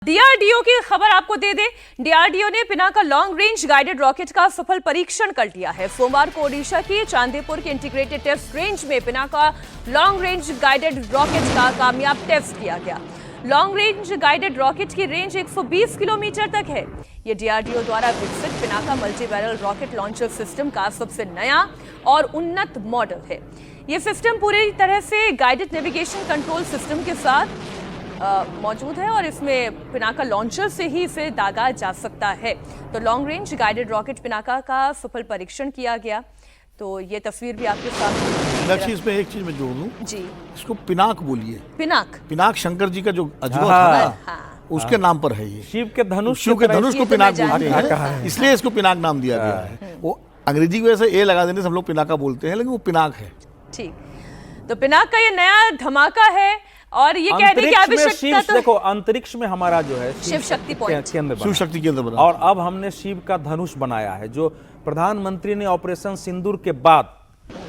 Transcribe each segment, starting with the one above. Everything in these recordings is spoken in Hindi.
डीआरडीओ की खबर आपको दे दें। डीआरडीओ ने Pinaka long range guided rocket का सफल परीक्षण कर लिया है। सोमवार को ओडिशा की चांदीपुर के इंटीग्रेटेड टेस्ट रेंज में Pinaka long range guided rocket का कामयाब टेस्ट किया गया। लॉन्ग रेंज गाइडेड रॉकेट की रेंज 120 किलोमीटर तक है। यह डीआरडीओ द्वारा विकसित Pinaka multi barrel rocket launcher system का सबसे नया और उन्नत मॉडल है। यह सिस्टम पूरी तरह से गाइडेड नेविगेशन कंट्रोल सिस्टम के साथ मौजूद है और इसमें पिनाका लॉन्चर से ही इसे दागा जा सकता है। तो long range guided rocket Pinaka का सफल परीक्षण किया गया। तो ये तस्वीर भी आपके साथ। इसमें एक चीज मैं जोड़ दूं जी, इसको पिनाक बोलिए। पिनाक शंकर जी का जो अजूबा था ना, उसके नाम पर है ये। शिव के धनुष को पिनाक बोलते हैं, इसलिए इसको पिनाक नाम दिया गया है। वो अंग्रेजी की वजह से ए लगा देने से हम लोग पिनाका बोलते हैं, लेकिन वो पिनाक है। ठीक, तो पिनाक का ये नया धमाका है और ये कहने की आवश्यकता तो देखो, अंतरिक्ष में हमारा जो है शिव शक्ति केंद्र, शिव शक्ति केंद्र बना, और अब हमने शिव का धनुष बनाया है। जो प्रधानमंत्री ने ऑपरेशन सिंदूर के बाद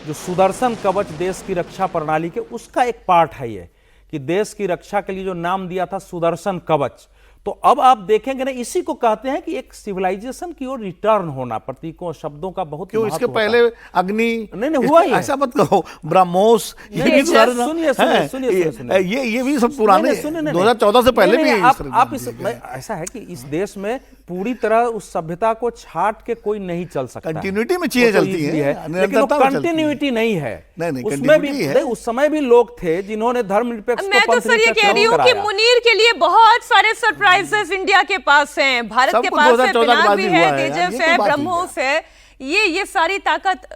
जो सुदर्शन कवच देश की रक्षा प्रणाली के, उसका एक पार्ट है ये, कि देश की रक्षा के लिए जो नाम दिया था सुदर्शन कवच। तो अब आप देखेंगे ना, इसी को कहते हैं कि एक सिविलाइजेशन की ओर रिटर्न होना। प्रतीकों शब्दों का बहुत क्यों इसके पहले अग्नि नहीं हुआ ही ऐसा मत कहो, ब्रह्मोस, ये भी सुनिए, ये भी सब पुराने 2014 से पहले भी आप ऐसा है कि इस देश में पूरी तरह उस सभ्यता को छाट के कोई नहीं चल सकता। कंटिन्यूटी में चीजें चलती हैं, लेकिन कंटिन्यूटी नहीं है। उसमें भी उस समय भी लोग थे जिन्होंने धर्मनिरपेक्ष। मैं तो सर ये कह रही हूँ कि मुनीर के लिए बहुत सारे सरप्राइजेस इंडिया के पास हैं। भारत के पास है, पिनाक भी है, तेजस है, ब्रह्मोस है। ये सारी ताकत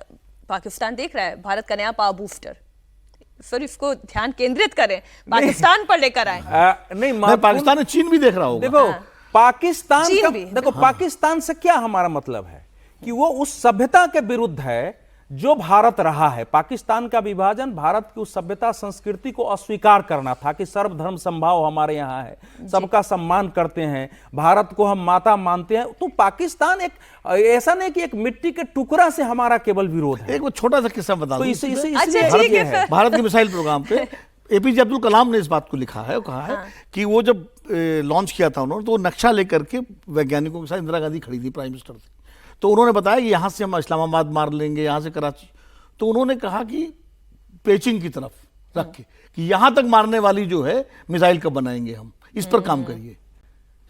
पाकिस्तान देख रहा है। भारत का नया पावर बूस्टर, सर इसको ध्यान केंद्रित करें, पाकिस्तान पर लेकर आए। नहीं, पाकिस्तान चीन भी देख रहा होगा। देखो पाकिस्तान का, देखो पाकिस्तान से क्या हमारा मतलब है कि वो उस सभ्यता के विरुद्ध है जो भारत रहा है। पाकिस्तान का विभाजन भारत की उस सभ्यता संस्कृति को अस्वीकार करना था कि सर्वधर्म संभाव हमारे यहाँ है, सबका सम्मान करते हैं, भारत को हम माता मानते हैं। तो पाकिस्तान एक ऐसा नहीं कि एक मिट्टी के टुकड़ा से हमारा केवल विरोध है। एक वो छोटा सा किस्सा बता दूं। अच्छा, भारत के मिसाइल प्रोग्राम पे एपीजे अब्दुल कलाम ने इस बात को लिखा है, कहा है कि वो जब लॉन्च किया था उन्होंने, तो वो नक्शा लेकर के वैज्ञानिकों के साथ इंदिरा गांधी खड़ी थी प्राइम मिनिस्टर थी, तो उन्होंने बताया कि यहाँ से हम इस्लामाबाद मार लेंगे, यहाँ से कराची। तो उन्होंने कहा कि पेचिंग की तरफ रख के कि यहाँ तक मारने वाली जो है मिसाइल कब बनाएंगे हम, इस पर काम करिए।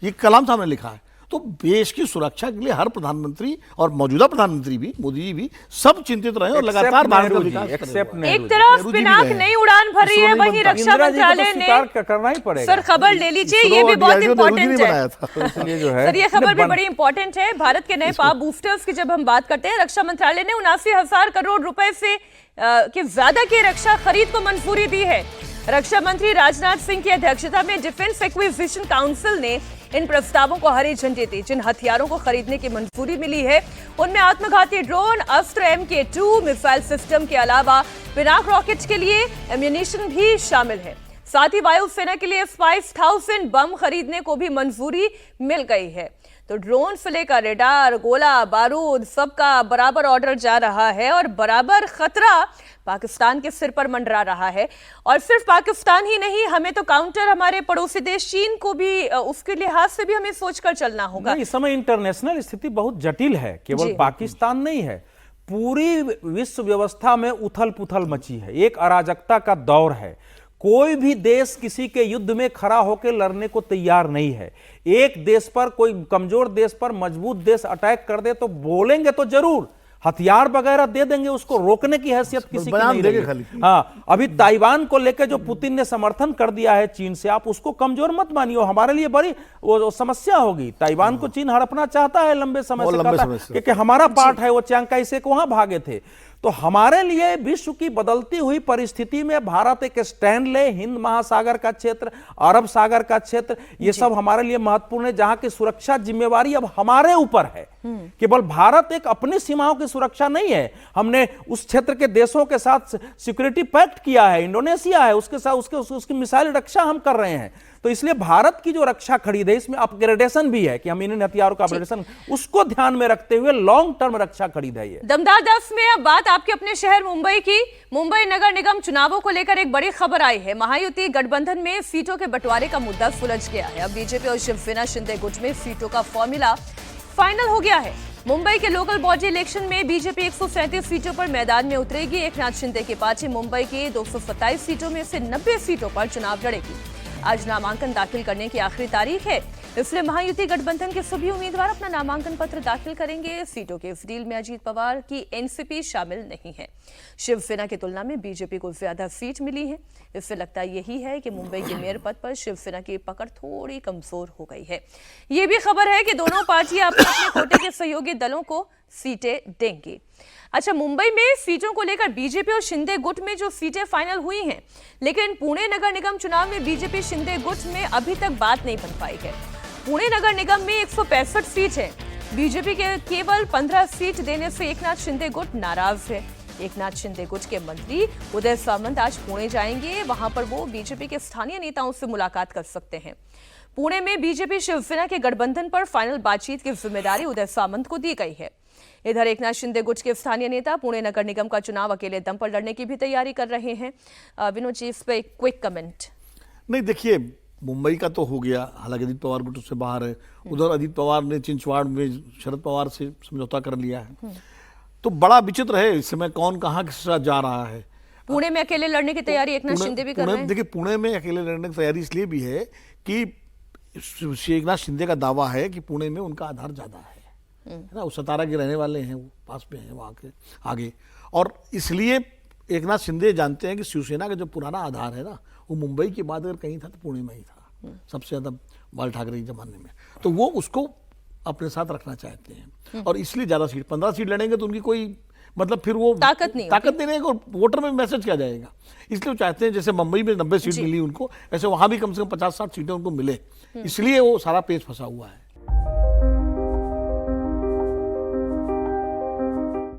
ये कलाम साहब ने लिखा है। तो देश की सुरक्षा के लिए हर प्रधानमंत्री और मौजूदा प्रधानमंत्री भी, मोदी जी भी, सब चिंतित रहे और लगातार भारत का विकास। एक तरफ पिनाक नई उड़ान भर रही है, वहीं रक्षा मंत्रालय ने करना ही पड़ेगा। सर खबर ले लीजिए, ये भी बहुत इंपॉर्टेंट है। सर ये खबर भी बड़ी इंपॉर्टेंट है। भारत के नए पावर बूस्टर्स की जब हम बात करते हैं, रक्षा मंत्रालय ने 79,000 करोड़ रुपए से के ज्यादा की रक्षा खरीद को मंजूरी दी है। रक्षा मंत्री राजनाथ सिंह की अध्यक्षता में डिफेंस एक्विजिशन काउंसिल ने इन प्रस्तावों को हरी झंडी दी। जिन हथियारों को खरीदने की मंजूरी मिली है उनमें आत्मघाती ड्रोन, अस्त्र MK2 मिसाइल सिस्टम के अलावा पिनाक रॉकेट के लिए एम्यूनिशन भी शामिल है। साथ ही वायुसेना के लिए 22,000 बम खरीदने को भी मंजूरी मिल गई है। तो ड्रोन से लेकर रेडार, गोला बारूद, सबका बराबर ऑर्डर जा रहा है और बराबर खतरा पाकिस्तान के सिर पर मंडरा रहा है। और सिर्फ पाकिस्तान ही नहीं, हमें तो काउंटर हमारे पड़ोसी देश चीन को भी, उसके लिहाज से भी हमें सोचकर चलना होगा। इस समय इंटरनेशनल स्थिति बहुत जटिल है, केवल पाकिस्तान नहीं है, पूरी विश्व व्यवस्था में उथल पुथल मची है, एक अराजकता का दौर है। कोई भी देश किसी के युद्ध में खड़ा होकर लड़ने को तैयार नहीं है। एक देश पर, कोई कमजोर देश पर मजबूत देश अटैक कर दे तो बोलेंगे तो जरूर, हथियार वगैरह दे देंगे, उसको रोकने की हैसियत किसी की नहीं रहेगी। हाँ, अभी ताइवान को लेकर जो पुतिन ने समर्थन कर दिया है चीन से, आप उसको कमजोर मत मानिए, हमारे लिए बड़ी वो समस्या होगी। ताइवान को चीन हड़पना चाहता है लंबे समय से, क्योंकि हमारा पार्ट है, वो चियांग काई शेक वहां भागे थे। तो हमारे लिए विश्व की बदलती हुई परिस्थिति में भारत एक स्टैंड ले, हिंद महासागर का क्षेत्र, अरब सागर का क्षेत्र, ये सब हमारे लिए महत्वपूर्ण है, जहां की सुरक्षा जिम्मेवारी अब हमारे ऊपर है। केवल भारत एक अपनी सीमाओं की सुरक्षा नहीं है, हमने उस क्षेत्र के देशों के साथ सिक्योरिटी पैक्ट किया है, इंडोनेशिया है, उसके साथ उसकी मिसाइल रक्षा हम कर रहे हैं। तो इसलिए भारत की जो रक्षा खरीद है इसमें अपग्रेडेशन भी है कि हम इन हथियारों का अपग्रेडेशन, उसको ध्यान में रखते हुए लॉन्ग टर्म रक्षा खरीद है ये। दमदार 10 में अब बात आपके अपने शहर मुंबई की। मुंबई नगर निगम चुनावों को लेकर एक बड़ी खबर आई है। महायुति गठबंधन में सीटों के बंटवारे का मुद्दा सुलझ गया है। अब बीजेपी और शिवसेना शिंदे गुट में सीटों का फॉर्मूला फाइनल हो गया है। मुंबई के लोकल बॉडी इलेक्शन में बीजेपी 137 सीटों पर मैदान में उतरेगी। एकनाथ शिंदे की पार्टी मुंबई की 227 सीटों में से 90 सीटों पर चुनाव लड़ेगी। आज नामांकन दाखिल करने की आखिरी तारीख है, इसलिए महायुति गठबंधन के सभी उम्मीदवार अपना नामांकन पत्र दाखिल करेंगे। सीटों के इस डील में अजीत पवार की एनसीपी शामिल नहीं है। शिवसेना की तुलना में बीजेपी को ज्यादा सीट मिली है। इससे लगता यही है कि मुंबई के मेयर पद पर शिवसेना की पकड़ थोड़ी कमजोर हो गई है। ये भी खबर है कि दोनों पार्टियां अपने अपने कोटे के सहयोगी दलों को सीटें देंगी। अच्छा, मुंबई में सीटों को लेकर बीजेपी और शिंदे गुट में जो सीटें फाइनल हुई हैं, लेकिन पुणे नगर निगम चुनाव में बीजेपी शिंदे गुट में अभी तक बात नहीं बन पाई है। पुणे नगर निगम में 165 सीट है। बीजेपी के केवल 15 सीट देने से एकनाथ शिंदे गुट नाराज है। एकनाथ शिंदे गुट के मंत्री उदय सामंत आज पुणे जाएंगे। वहां पर वो बीजेपी के स्थानीय नेताओं से मुलाकात कर सकते हैं। पुणे में बीजेपी शिवसेना के गठबंधन पर फाइनल बातचीत की जिम्मेदारी उदय सामंत को दी गई है। इधर एकनाथ शिंदे गुट के स्थानीय नेता पुणे नगर निगम का चुनाव अकेले दम पर लड़ने की भी तैयारी कर रहे हैं। विनोद जी, इस पे क्विक कमेंट। नहीं, देखिए, मुंबई का तो हो गया, हालांकि अजीत पवार गुट उससे बाहर है। उधर अजीत पवार ने चिंचवाड़ में शरद पवार से समझौता कर लिया है। तो बड़ा विचित्र है इस समय कौन कहाँ किस साथ जा रहा है। पुणे में अकेले लड़ने की तैयारी एकनाथ शिंदे भी कर रहे हैं। देखिए, पुणे में अकेले लड़ने की तैयारी इसलिए भी है कि एकनाथ शिंदे का दावा है कि पुणे में उनका आधार ज्यादा है ना, वो सतारा के रहने वाले हैं, वो पास में हैं वहाँ के आगे। और इसलिए एकनाथ शिंदे जानते हैं कि शिवसेना का जो पुराना आधार है ना, वो मुंबई के बाद अगर कहीं था तो पुणे में ही था, सबसे ज्यादा बाल ठाकरे के जमाने में। तो वो उसको अपने साथ रखना चाहते हैं और इसलिए ज्यादा सीट, 15 सीट लड़ेंगे तो उनकी कोई मतलब फिर वो ताकत नहीं रहेगी और वोटर में मैसेज क्या जाएगा। इसलिए वो चाहते हैं जैसे मुंबई में 90 सीट मिली उनको, ऐसे वहां भी कम से कम 50-60 सीटें उनको मिले। इसलिए वो सारा पेच फंसा हुआ है।